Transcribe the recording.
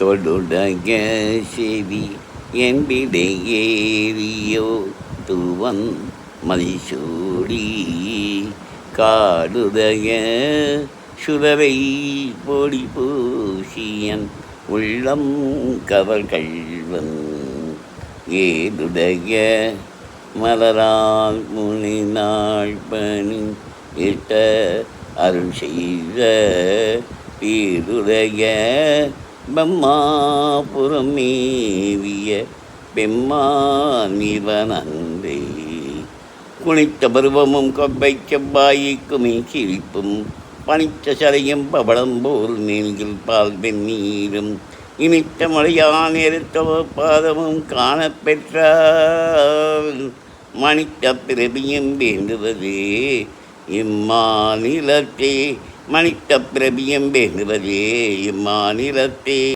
தொடுடைய செவி என்பிடையேறியோ துவன் மதிசூடி காடுடைய சுடரை பொடி பூசியன் உள்ளம் கவர் கள்வன் ஏதுடைய மலரால் முனிநாள் பணி இட்ட அருள் செய்த வீடுடைய பிரம்மாபுரம் மேவிய பெம்மானிவனந்தே குனித்த பருவமும் கொப்பை செவ்வாய்க்குமே சிரிப்பும் பனித்த சரையும் பவளம் போல் நெஞ்சில் பால் வெந்நீரும் இனித்த மழையான் எருத்தவ பாதமும் காணப்பெற்ற மணித்த பிரபியம் வேண்டுவதே இம்மாநிலத்தே மணித்த பிரபியம் வேண்டுவதே இம்மாநிலத்தே.